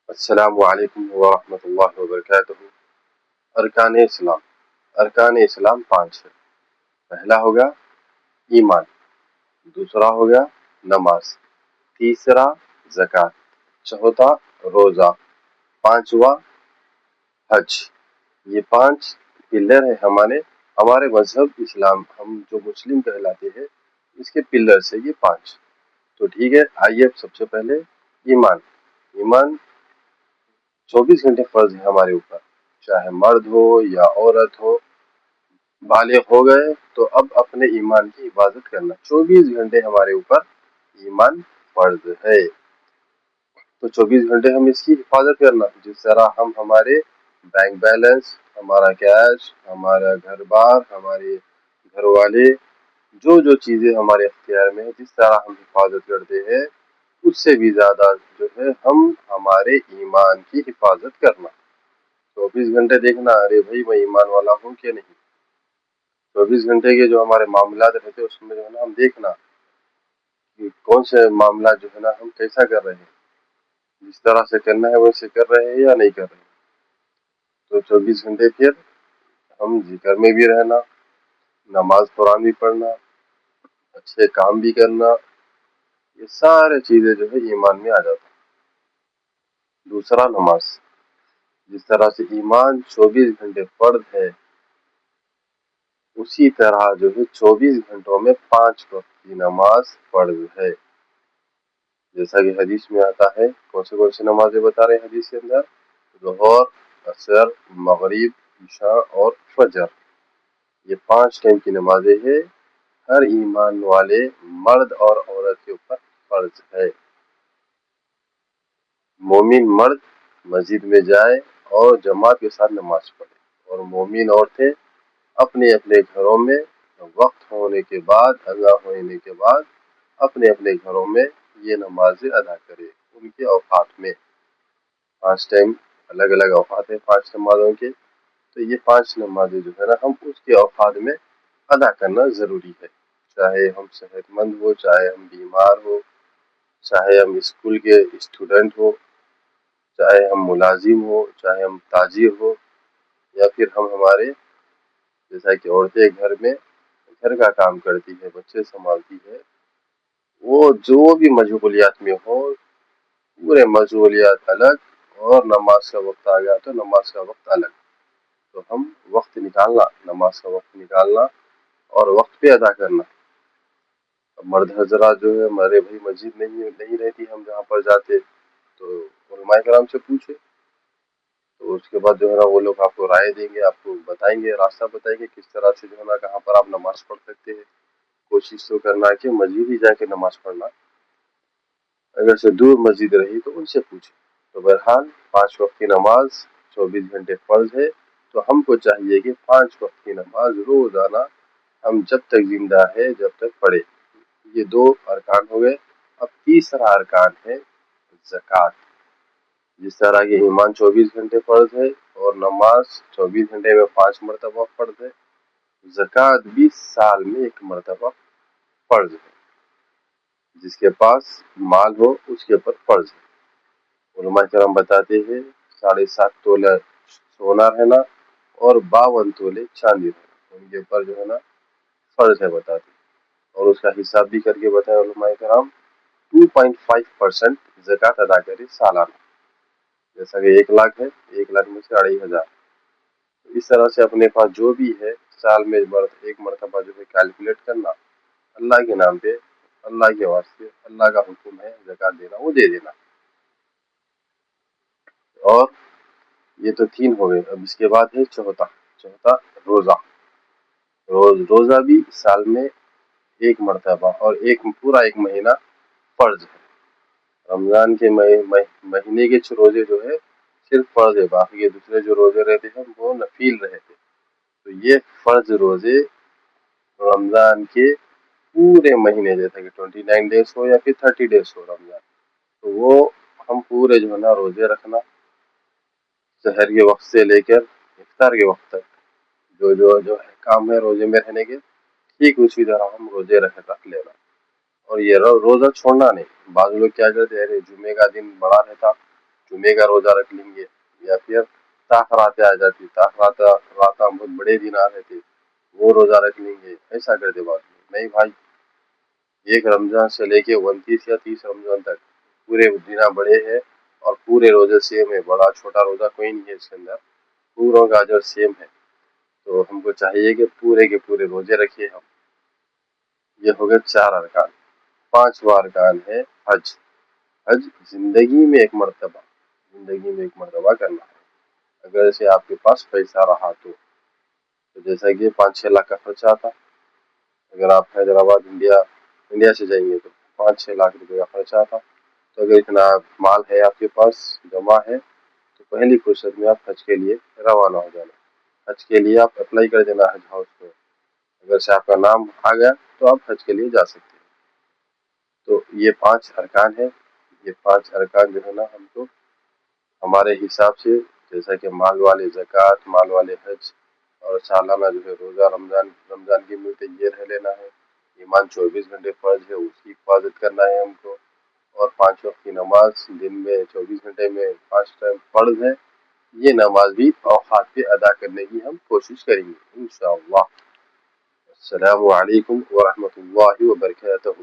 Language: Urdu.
السلام علیکم ورحمۃ اللہ وبرکاتہ۔ ارکان اسلام، ارکان اسلام 5 ہے۔ پہلا ہوگا ایمان، دوسرا ہوگا نماز، تیسرا زکوٰۃ، چوتھا روزہ، پانچواں حج۔ یہ 5 پلر ہے ہمارے مذہب اسلام، ہم جو مسلم کہلاتے ہیں اس کے پلر سے یہ 5۔ تو ٹھیک ہے، آئیے سب سے پہلے ایمان 24 گھنٹے فرض ہے ہمارے اوپر، چاہے مرد ہو یا عورت ہو، بالغ ہو گئے تو اب اپنے ایمان کی حفاظت کرنا 24 گھنٹے ہمارے اوپر ایمان فرض ہے۔ تو 24 گھنٹے ہم اس کی حفاظت کرنا، جس طرح ہم ہمارے بینک بیلنس، ہمارا کیش، ہمارا گھر بار، ہمارے گھر والے، جو چیزیں ہمارے اختیار میں ہیں، جس طرح ہم حفاظت کرتے ہیں اس سے بھی زیادہ جو ہے ہم ہمارے ایمان کی حفاظت کرنا۔ 24 گھنٹے دیکھنا، ارے بھائی میں ایمان والا ہوں کہ نہیں۔ 24 گھنٹے کے جو ہمارے معاملات رہتے اس میں جو ہے نا ہم دیکھنا کہ کون سے معاملات جو ہے نا ہم کیسا کر رہے ہیں، جس طرح سے کرنا ہے ویسے کر رہے ہیں یا نہیں کر رہے ہیں۔ تو 24 گھنٹے پھر ہم ذکر میں بھی رہنا، نماز قرآن بھی پڑھنا، اچھے کام بھی کرنا، یہ سارے چیزیں جو ہے ایمان میں آ جاتا۔ دوسرا نماز، جس طرح سے ایمان 24 گھنٹے فرض ہے اسی طرح جو ہے 24 گھنٹوں میں 5 وقت کی نماز فرض ہے، جیسا کہ حدیث میں آتا ہے۔ کون سی نمازیں بتا رہے ہیں حدیث کے اندر؟ ظہر، عصر، مغرب، عشاء اور فجر، یہ 5 ٹائم کی نمازیں ہیں، ہر ایمان والے مرد اور عورت کے اوپر فرض ہے۔ مومن مرد مسجد میں جائے اور جماعت کے ساتھ نماز پڑھے، اور مومن عورتیں اپنے اپنے گھروں میں وقت ہونے کے بعد، اذان ہونے کے بعد اپنے اپنے گھروں میں یہ نمازیں ادا کرے ان کے اوقات میں۔ 5 ٹائم الگ الگ اوقات ہیں 5 نمازوں کے، تو یہ 5 نمازیں جو ہے نا ہم اس کے اوقات میں ادا کرنا ضروری ہے، چاہے ہم صحت مند ہو، چاہے ہم بیمار ہو، چاہے ہم اسکول کے اسٹوڈنٹ ہو، چاہے ہم ملازم ہو، چاہے ہم تاجر ہو، یا پھر ہم ہمارے جیسا کہ عورتیں گھر کا کام کرتی ہے، بچے سنبھالتی ہے، وہ جو بھی مشغولیات میں ہو، پورے مشغولیات الگ، اور نماز کا وقت آ گیا تو نماز کا وقت الگ۔ تو ہم وقت نکالنا، نماز کا وقت نکالنا اور وقت پہ ادا کرنا۔ مرد حضرات جو ہے ہمارے بھائی مسجد نہیں رہتی ہم جہاں پر جاتے، تو علماء کرام سے پوچھے، تو اس کے بعد جو ہے نا وہ لوگ آپ کو رائے دیں گے، آپ کو بتائیں گے، راستہ بتائیں گے کس طرح سے جو ہے نا کہاں پر آپ نماز پڑھ سکتے ہیں۔ کوشش تو کرنا کہ مسجد ہی جا کے نماز پڑھنا، اگر سے دور مسجد رہی تو ان سے پوچھے۔ تو بہرحال 5 وقت کی نماز 24 گھنٹے فرض ہے، تو ہم کو چاہیے کہ 5 وقت کی نماز روزانہ ہم جب تک زندہ ہے جب تک پڑھے۔ یہ 2 ارکان ہو گئے۔ اب تیسرا ارکان ہے زکوٰۃ۔ جس طرح کہ ایمان 24 گھنٹے فرض ہے اور نماز 24 گھنٹے میں 5 مرتبہ فرض ہے، زکوٰۃ بھی سال میں 1 مرتبہ فرض ہے، جس کے پاس مال ہو اس کے اوپر فرض ہے۔ علماء کرام بتاتے ہیں 7.5 تولہ سونا رہنا اور 52 تولے چاندی رہنا، ان کے اوپر جو ہے نا فرض ہے بتاتے ہیں۔ اور اس کا حساب بھی کر کے بتایا علماء کرام، 2.5% زکوٰۃ ادا کرے سالانہ، جیسا کہ 1 لاکھ ہے، 1 لاکھ میں سے 2,500، اس طرح سے اپنے پاس جو بھی ہے سال میں 1 مرتبہ جو ہے کیلکولیٹ کرنا، اللہ کے نام پہ، اللہ کے واسطے، اللہ کا حکم ہے زکوٰۃ دینا، وہ دے دینا۔ اور یہ تو 3 ہو گئے، اب اس کے بعد ہے چوتھا روزہ۔ روزہ بھی سال میں 1 مرتبہ اور پورا 1 مہینہ فرض ہے۔ رمضان کے مہینے کے روزے جو ہے صرف فرض ہے، باقی کے دوسرے جو روزے رہتے ہیں وہ نفل رہتے۔ تو یہ فرض روزے رمضان کے پورے مہینے، جیسا کہ 29 ڈیز ہو یا پھر 30 ڈیز ہو رمضان، تو وہ ہم پورے جو ہے نا روزے رکھنا، سحر کے وقت سے لے کر افطار کے وقت تک جو کام ہے روزے میں رہنے کے، ٹھیک اسی طرح ہم روزے رکھ لینا۔ اور یہ روزہ چھوڑنا نہیں۔ بعض لوگ کیا کرتے ہیں، جمعے کا دن بڑا رہتا، جمعے کا روزہ رکھ لیں گے، یا پھر تاخراتیں آ جاتی، راتاں بہت بڑے دن آ رہے تھے، وہ روزہ رکھ لیں گے، ایسا کرتے بات نہیں بھائی۔ ایک رمضان سے لے کے 29 یا 30 رمضان تک پورے دن بڑے ہیں، اور پورے روزے سیم ہے، بڑا چھوٹا روزہ کوئی نہیں ہے اس کے اندر، پوروں کا اجر سیم ہے۔ تو ہم کو چاہیے کہ پورے کے پورے روزے رکھیے ہم۔ یہ ہو گئے 4 ارکان۔ 5واں ارکان ہے حج۔ حج زندگی میں ایک مرتبہ کرنا ہے۔ اگر سے آپ کے پاس پیسہ رہا تو جیسا کہ 5-6 لاکھ کا خرچہ آتا، اگر آپ حیدرآباد انڈیا سے جائیں گے تو 5-6 لاکھ روپے کا خرچہ آتا۔ تو اگر اتنا مال ہے آپ کے پاس جمع ہے تو پہلی فرصت میں آپ حج کے لیے روانہ ہو جانا۔ حج کے لیے آپ اپلائی کر دینا حج ہاؤس میں، اگر سے آپ کا نام آ گیا تو آپ حج کے لیے جا سکتے ہیں۔ تو یہ 5 ارکان ہیں۔ یہ 5 ارکان جو ہے نا ہم کو ہمارے حساب سے، جیسا کہ مال والے زکوٰۃ، مال والے حج، اور سالانہ جو ہے روزہ رمضان کی ملتے یہ رہ لینا ہے۔ ایمان 24 گھنٹے فرض ہے، اس کی حفاظت کرنا ہے ہم کو، اور 5 وقت کی نماز دن میں 24 گھنٹے میں 5 ٹائم فرض ہے، یہ نماز بھی اوقات پہ ادا کرنے کی ہم کوشش کریں گے انشاءاللہ۔ السلام علیکم ورحمۃ اللہ وبرکاتہ۔